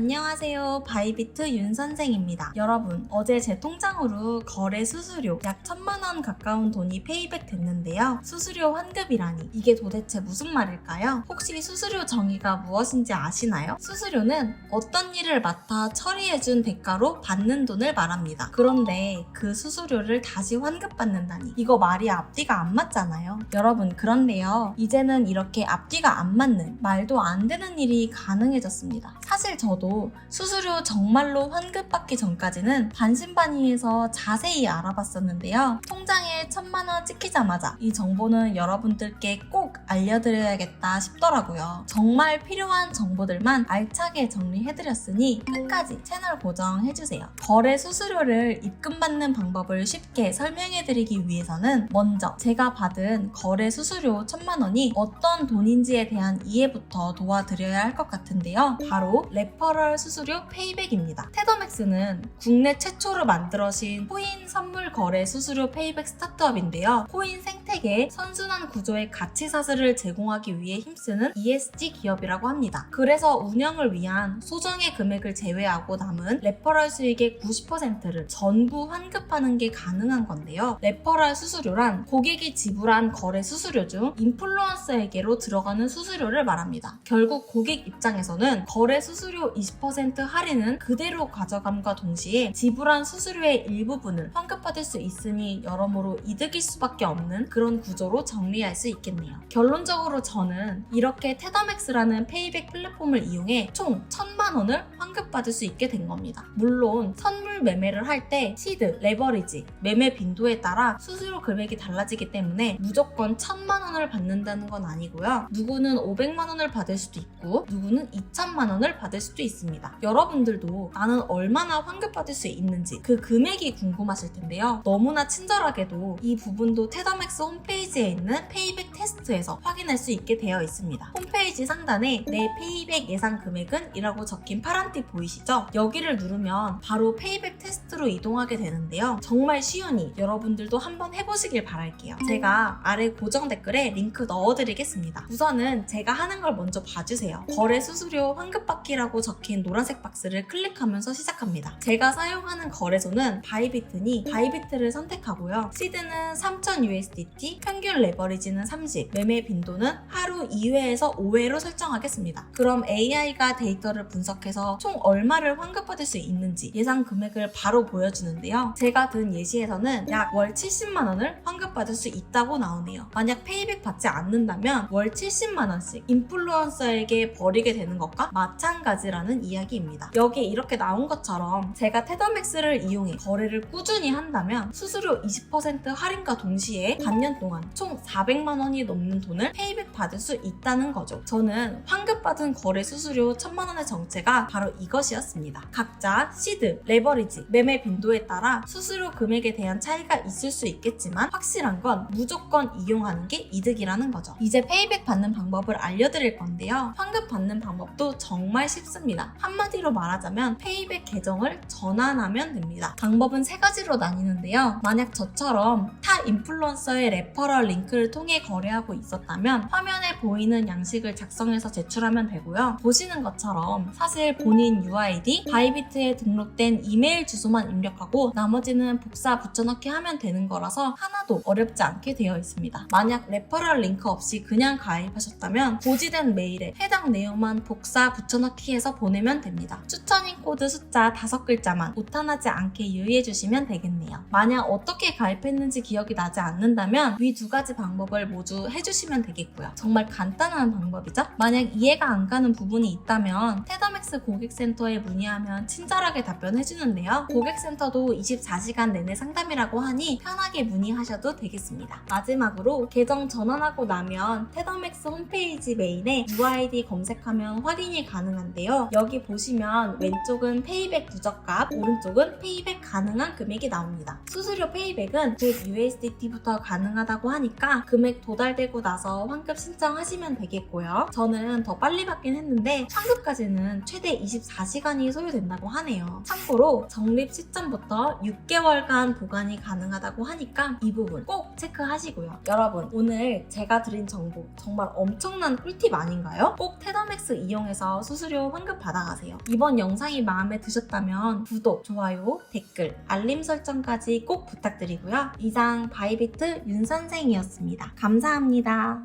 안녕하세요. 바이비트 윤 선생입니다. 여러분, 어제 제 통장으로 거래 수수료 약 1000만원 가까운 돈이 페이백 됐는데요. 수수료 환급이라니 이게 도대체 무슨 말일까요? 혹시 수수료 정의가 무엇인지 아시나요? 수수료는 어떤 일을 맡아 처리해준 대가로 받는 돈을 말합니다. 그런데 그 수수료를 다시 환급받는다니 이거 말이 앞뒤가 안 맞잖아요. 여러분, 그런데요. 이제는 이렇게 앞뒤가 안 맞는 말도 안 되는 일이 가능해졌습니다. 사실 저도 수수료 정말로 환급받기 전까지는 반신반의해서 자세히 알아봤었는데요. 통장에 1000만원 찍히자마자 이 정보는 여러분들께 꼭 알려드려야겠다 싶더라고요. 정말 필요한 정보들만 알차게 정리해드렸으니 끝까지 채널 고정해주세요. 거래 수수료를 입금받는 방법을 쉽게 설명해드리기 위해서는 먼저 제가 받은 거래 수수료 1000만원이 어떤 돈인지에 대한 이해부터 도와드려야 할 것 같은데요. 바로 레퍼럴 수수료 페이백입니다. 테더맥스는 국내 최초로 만들어진 코인 선물 거래 수수료 페이백 스타트업인데요. 코인 생태계 선순환 구조의 가치 사슬을 제공하기 위해 힘쓰는 ESG 기업이라고 합니다. 그래서 운영을 위한 소정의 금액을 제외하고 남은 레퍼럴 수익의 90%를 전부 환급하는 게 가능한 건데요. 레퍼럴 수수료란 고객이 지불한 거래 수수료 중 인플루언서에게로 들어가는 수수료를 말합니다. 결국 고객 입장에서는 거래 수수료 20% 할인은 그대로 가져감과 동시에 지불한 수수료의 일부분을 환급받을 수 있으니 여러모로 이득일 수밖에 없는 그런 구조로 정리할 수 있겠네요. 결론적으로 저는 이렇게 테더맥스라는 페이백 플랫폼을 이용해 총 1000만원을 환급받을 수 있게 된 겁니다. 물론 선물 매매를 할 때 시드, 레버리지, 매매 빈도에 따라 수수료 금액이 달라지기 때문에 무조건 1000만원을 받는다는 건 아니고요. 누구는 500만원을 받을 수도 있고 누구는 2000만원을 받을 수도 있습니다. 여러분들도 나는 얼마나 환급받을 수 있는지 그 금액이 궁금하실 텐데요. 너무나 친절하게도 이 부분도 테더맥스 홈페이지에 있는 페이백 테스트에서 확인할 수 있게 되어 있습니다. 홈페이지 상단에 내 페이백 예상 금액은 이라고 적힌 파란 띠 보이시죠? 여기를 누르면 바로 페이백 테스트로 이동하게 되는데요. 정말 쉬우니 여러분들도 한번 해보시길 바랄게요. 제가 아래 고정 댓글에 링크 넣어드리겠습니다. 우선은 제가 하는 걸 먼저 봐주세요. 거래 수수료 환급받기라고 적힌 노란색 박스를 클릭하면서 시작합니다. 제가 사용하는 거래소는 바이비트니 바이비트를 선택하고요. 시드는 3000USDT, 평균 레버리지는 30, 매매 빈도는 하루 2회에서 5회로 설정하겠습니다. 그럼 AI가 데이터를 분석해서 총 얼마를 환급받을 수 있는지 예상 금액을 바로 보여주는데요. 제가 든 예시에서는 약 월 70만원을 환급받을 수 있다고 나오네요. 만약 페이백 받지 않는다면 월 70만원씩 인플루언서에게 버리게 되는 것과 마찬가지라는 이야기입니다. 여기에 이렇게 나온 것처럼 제가 테더맥스를 이용해 거래를 꾸준히 한다면 수수료 20% 할인과 동시에 반년 동안 총 400만원이 넘는 돈을 페이백 받을 수 있다는 거죠. 저는 환급받은 거래 수수료 1000만원의 정체가 바로 이것이었습니다. 각자 시드, 레버리지, 매매 빈도에 따라 수수료 금액에 대한 차이가 있을 수 있겠지만 확실한 건 무조건 이용하는 게 이득이라는 거죠. 이제 페이백 받는 방법을 알려드릴 건데요. 환급 받는 방법도 정말 쉽습니다. 한마디로 말하자면 페이백 계정을 전환하면 됩니다. 방법은 3가지로 나뉘는데요. 만약 저처럼 타 인플루언서의 레퍼럴 링크를 통해 거래하고 있었다면 화면에 보이는 양식을 작성해서 제출하면 되고요. 보시는 것처럼 사실 본인 UID, 바이비트에 등록된 이메일 주소만 입력하고 나머지는 복사 붙여넣기 하면 되는 거라서 하나도 어렵지 않게 되어 있습니다. 만약 레퍼럴 링크 없이 그냥 가입하셨다면 고지된 메일에 해당 내용만 복사 붙여넣기 해서 보내면 됩니다. 추천인 코드 숫자 5글자만 오타나지 않게 유의해주시면 되겠네요. 만약 어떻게 가입했는지 기억이 나지 않는다면 위 2가지 방법을 모두 해주시면 되겠고요. 정말 간단한 방법이죠? 만약 이해가 안 가는 부분이 있다면 테더맥스 고객센터에 문의하면 친절하게 답변해주는데요. 고객센터도 24시간 내내 상담이라고 하니 편하게 문의하셔도 되겠습니다. 마지막으로 계정 전환하고 나면 테더맥스 홈페이지 메인에 UID 검색하면 확인이 가능한데요. 여기 보시면 왼쪽은 페이백 누적값, 오른쪽은 페이백 가능한 금액이 나옵니다. 수수료 페이백은 100USDT부터 가능하다고 하니까 금액 도달되고 나서 환급 신청하시면 되겠고요. 저는 더 빨리 받긴 했는데 환급까지는 최대 24시간이 소요된다고 하네요. 참고로 적립 시점부터 6개월간 보관이 가능하다고 하니까 이 부분 꼭 체크하시고요. 여러분, 오늘 제가 드린 정보 정말 엄청난 꿀팁 아닌가요? 꼭 테더맥스 이용해서 수수료 환급 받아가세요. 이번 영상이 마음에 드셨다면 구독, 좋아요, 댓글, 알림 설정까지 꼭 부탁드리고요. 이상 바이비트 윤선생이었습니다. 감사합니다.